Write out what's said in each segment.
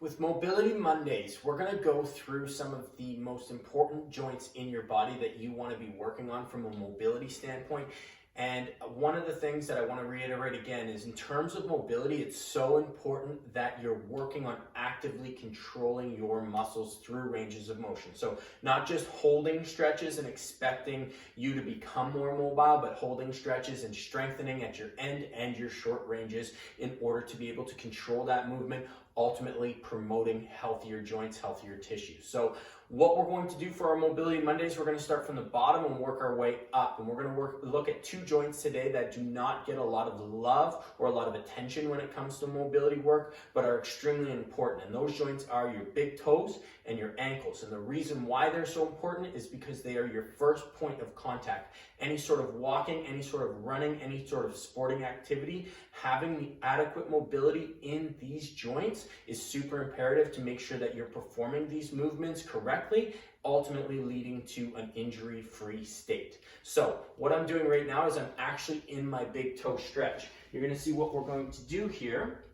With Mobility Mondays, we're going to go through some of the most important joints in your body that you want to be working on from a mobility standpoint. And one of the things that I want to reiterate again is in terms of mobility, it's so important that you're working on actively controlling your muscles through ranges of motion. So not just holding stretches and expecting you to become more mobile, but holding stretches and strengthening at your end and your short ranges in order to be able to control that movement, ultimately promoting healthier joints, healthier tissues. So what we're going to do for our Mobility Mondays, we're going to start from the bottom and work our way up. And we're going to look at two joints today that do not get a lot of love or a lot of attention when it comes to mobility work, but are extremely important. And those joints are your big toes and your ankles. And the reason why they're so important is because they are your first point of contact. Any sort of walking, any sort of running, any sort of sporting activity, having the adequate mobility in these joints is super imperative to make sure that you're performing these movements correctly, ultimately leading to an injury-free state. So what I'm doing right now is I'm actually in my big toe stretch. You're going to see what we're going to do here.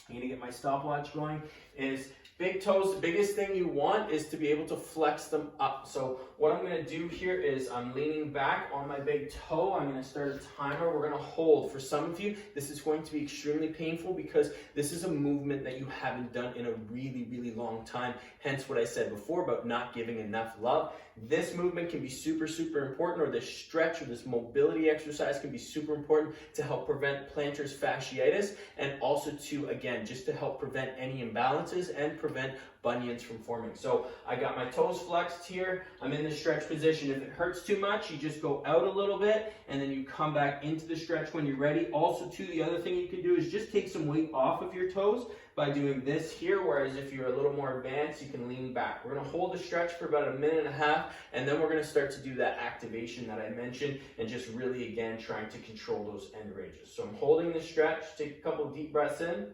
I'm going to get my stopwatch going. Is big toes, the biggest thing you want is to be able to flex them up. So what I'm going to do here is I'm leaning back on my big toe. I'm going to start a timer. We're going to hold. For some of you, this is going to be extremely painful because this is a movement that you haven't done in a really, really long time. Hence what I said before about not giving enough love. This movement can be super, super important, or this stretch or this mobility exercise can be super important to help prevent plantar fasciitis and also to, again, just to help prevent any imbalances and prevent bunions from forming. So I got my toes flexed here. I'm in the stretch position. If it hurts too much, you just go out a little bit and then you come back into the stretch when you're ready. Also, too, the other thing you can do is just take some weight off of your toes by doing this here, whereas if you're a little more advanced, you can lean back. We're going to hold the stretch for about a minute and a half, and then we're going to start to do that activation that I mentioned and just really, again, trying to control those end ranges. So I'm holding the stretch. Take a couple of deep breaths in.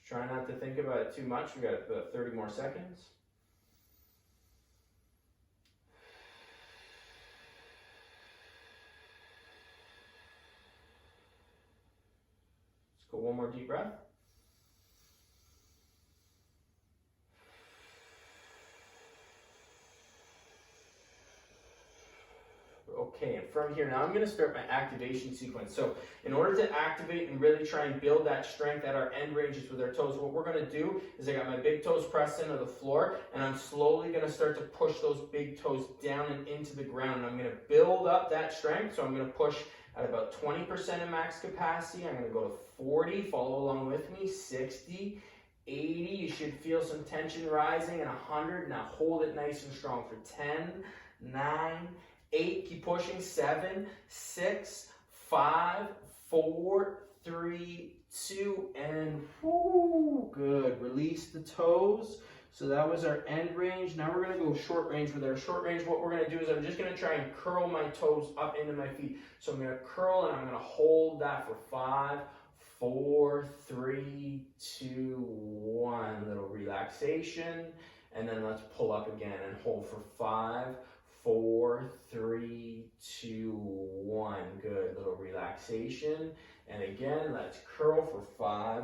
Try not to think about it too much. We got about 30 more seconds. Let's go one more deep breath. Okay, and from here, now I'm going to start my activation sequence. So in order to activate and really try and build that strength at our end ranges with our toes, what we're going to do is I got my big toes pressed into the floor, and I'm slowly going to start to push those big toes down and into the ground. And I'm going to build up that strength. So I'm going to push at about 20% of max capacity. I'm going to go to 40, follow along with me, 60, 80, you should feel some tension rising, and 100. Now hold it nice and strong for 10, 9, 8, keep pushing, 7, 6, 5, 4, 3, 2, and whoo, good. Release the toes. So that was our end range. Now we're going to go short range. With our short range, what we're going to do is I'm just going to try and curl my toes up into my feet. So I'm going to curl and I'm going to hold that for 5, 4, 3, 2, 1. Little relaxation. And then let's pull up again and hold for 5, 4, 3, 2, 1. Good. Little relaxation. And again, let's curl for 5,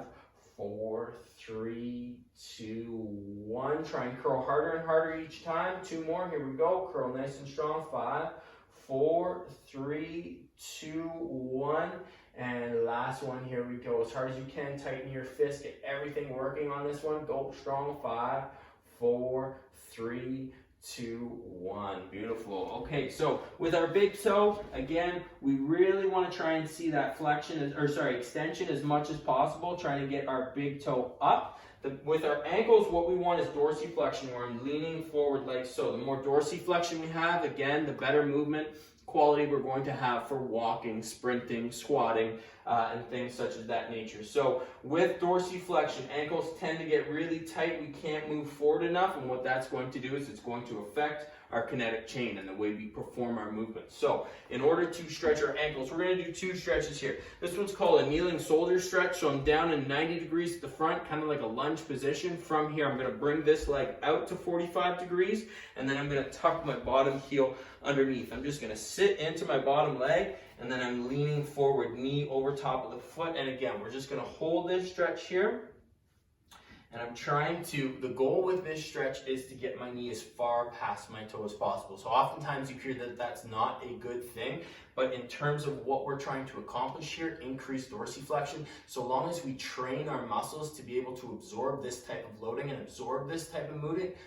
4, 3, 2, 1. Try and curl harder and harder each time. 2 more. Here we go. Curl nice and strong. 5, 4, 3, 2, 1. And last one. Here we go. As hard as you can. Tighten your fist. Get everything working on this one. Go strong. 5, 4, 3, 2, 1. Beautiful. Okay, so with our big toe, again, we really want to try and see that extension as much as possible, trying to get our big toe up. With our ankles, what we want is dorsiflexion, where I'm leaning forward like so. The more dorsiflexion we have, again, the better movement quality we're going to have for walking, sprinting, squatting, and things such as that nature. So with dorsiflexion, ankles tend to get really tight. We can't move forward enough, and what that's going to do is it's going to affect our kinetic chain and the way we perform our movements. So in order to stretch our ankles, we're going to do 2 stretches here. This one's called a kneeling shoulder stretch. So I'm down in 90 degrees at the front, kind of like a lunge position. From here, I'm going to bring this leg out to 45 degrees, and then I'm going to tuck my bottom heel underneath. I'm just going to sit into my bottom leg, and then I'm leaning forward, knee over top of the foot. And again, we're just gonna hold this stretch here. And I'm trying to, the goal with this stretch is to get my knee as far past my toe as possible. So oftentimes you hear that that's not a good thing, but in terms of what we're trying to accomplish here, increase dorsiflexion, so long as we train our muscles to be able to absorb this type of loading and absorb this type of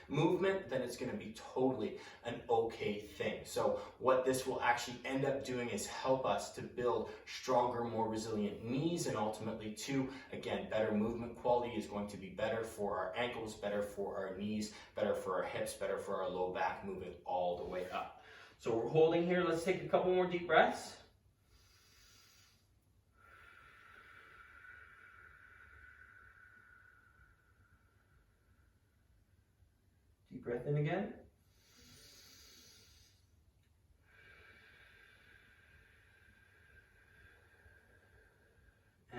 movement, then it's gonna be totally an okay thing. So what this will actually end up doing is help us to build stronger, more resilient knees, and ultimately too, again, better movement quality is going to be better for our ankles, better for our knees, better for our hips, better for our low back, moving all the way up. So we're holding here. Let's take a couple more deep breaths. Deep breath in again.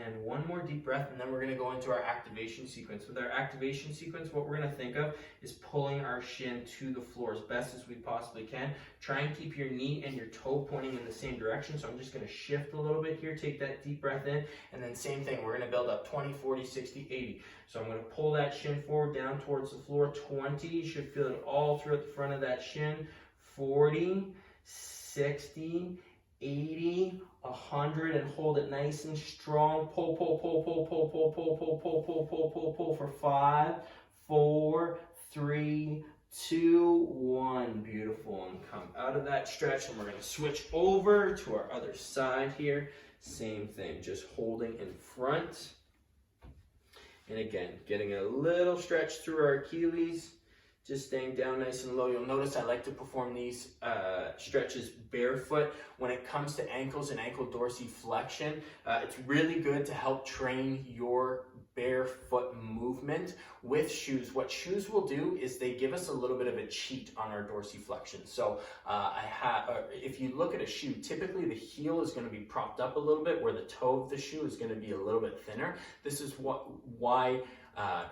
And one more deep breath, and then we're going to go into our activation sequence. With our activation sequence, what we're going to think of is pulling our shin to the floor as best as we possibly can. Try and keep your knee and your toe pointing in the same direction. So I'm just going to shift a little bit here, take that deep breath in, and then same thing, we're going to build up 20, 40, 60, 80. So I'm going to pull that shin forward, down towards the floor, 20. You should feel it all throughout the front of that shin. 40, 60, 80, 100, and hold it nice and strong. Pull, pull, pull, pull, pull, pull, pull, pull, pull, pull, pull, pull, pull for 5, 4, 3, 2, 1. Beautiful. And come out of that stretch, and we're going to switch over to our other side here. Same thing, just holding in front. And again, getting a little stretch through our Achilles. Just staying down nice and low. You'll notice I like to perform these stretches barefoot. When it comes to ankles and ankle dorsiflexion, it's really good to help train your barefoot movement with shoes. What shoes will do is they give us a little bit of a cheat on our dorsiflexion. So if you look at a shoe, typically the heel is going to be propped up a little bit, where the toe of the shoe is going to be a little bit thinner. This is why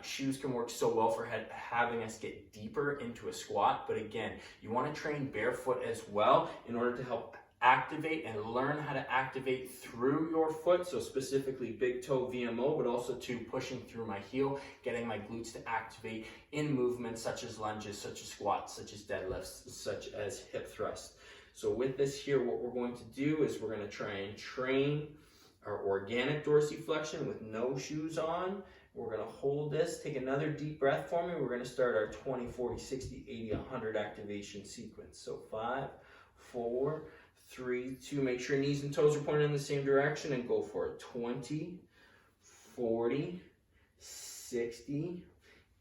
shoes can work so well for having us get deeper into a squat. But again, you want to train barefoot as well in order to help activate and learn how to activate through your foot. So specifically big toe VMO, but also to pushing through my heel, getting my glutes to activate in movements such as lunges, such as squats, such as deadlifts, such as hip thrusts. So with this here, what we're going to do is we're going to try and train our organic dorsiflexion with no shoes on. We're going to hold this. Take another deep breath for me. We're going to start our 20, 40, 60, 80, 100 activation sequence. So 5, 4, 3, 2. Make sure knees and toes are pointing in the same direction, and go for it. 20, 40, 60,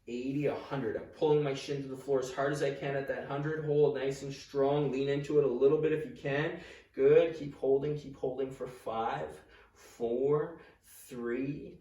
80, 100. I'm pulling my shin to the floor as hard as I can at that 100. Hold nice and strong. Lean into it a little bit if you can. Good. Keep holding for 5, 4, 3,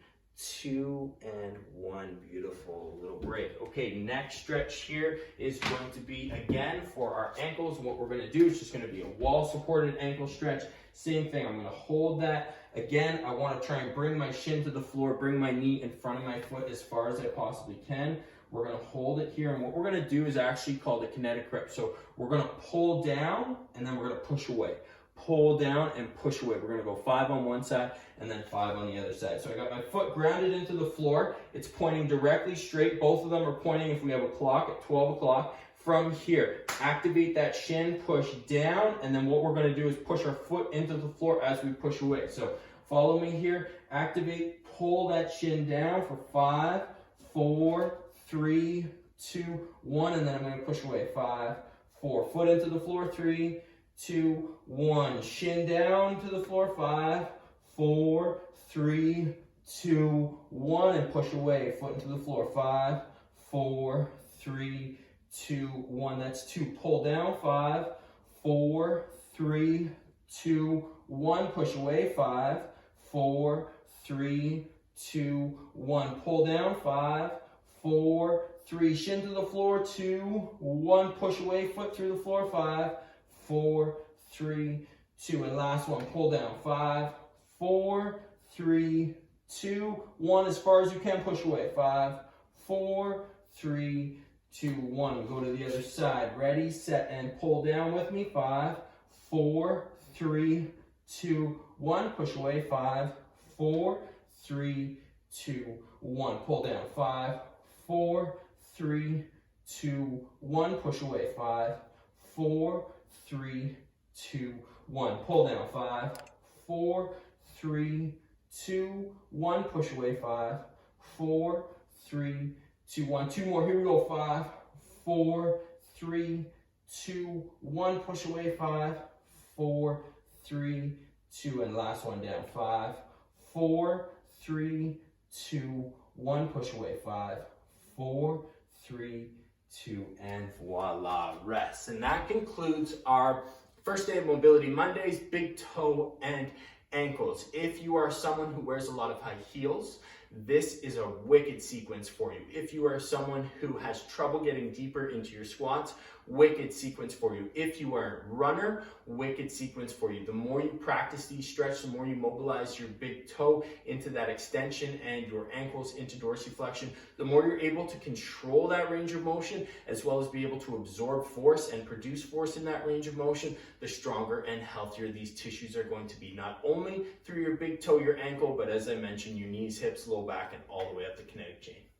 2, and 1. Beautiful. Little break. Okay, next stretch here is going to be, again, for our ankles. What we're going to do is just going to be a wall supported ankle stretch. Same thing. I'm going to hold that. Again, I want to try and bring my shin to the floor, bring my knee in front of my foot as far as I possibly can. We're going to hold it here, and what we're going to do is actually called a kinetic grip. So we're going to pull down, and then we're going to push away. Pull down and push away. We're going to go 5 on one side and then 5 on the other side. So I got my foot grounded into the floor. It's pointing directly straight. Both of them are pointing, if we have a clock, at 12 o'clock. From here, activate that shin, push down, and then what we're going to do is push our foot into the floor as we push away. So follow me here. Activate, pull that shin down for 5, 4, 3, 2, 1, and then I'm going to push away. 5, 4. Foot into the floor. 3, 2, 1. Shin down to the floor. 5, 4, 3, 2, 1, and push away. Foot into the floor. 5, 4, 3, 2, 1. That's 2. Pull down. 5, 4, 3, 2, 1. Push away. 5, 4, 3, 2, 1. Pull down. 5, 4, 3. Shin to the floor. 2, 1. Push away. Foot through the floor. 5, 4, 3, 2. And last one. Pull down. 5, 4, 3, 2, 1. As far as you can, push away. 5, 4, 3, 2, 1. Go to the other side. Ready, set, and pull down with me. 5, 4, 3, 2, 1. Push away. 5, 4, 3, 2, 1. Pull down. 5, 4, 3, 2, 1. Push away. 5, 4, 3, 2, 1. Pull down. 5, 4, 3, 2, 1. Push away. 5, 4, 3, 2, 1. 2 more. Here we go. 5, 4, 3, 2, 1. Push away. 5, 4, 3, 2, and last one down. 5, 4, 3, 2, 1. Push away. 5, 4, 3, 2, and voila, rest. And that concludes our first day of Mobility Mondays, big toe and ankles. If you are someone who wears a lot of high heels, this is a wicked sequence for you. If you are someone who has trouble getting deeper into your squats, wicked sequence for you. If you are a runner, wicked sequence for you. The more you practice these stretches, the more you mobilize your big toe into that extension and your ankles into dorsiflexion, the more you're able to control that range of motion, as well as be able to absorb force and produce force in that range of motion, the stronger and healthier these tissues are going to be, not only through your big toe, your ankle, but as I mentioned, your knees, hips, low back, and all the way up the kinetic chain.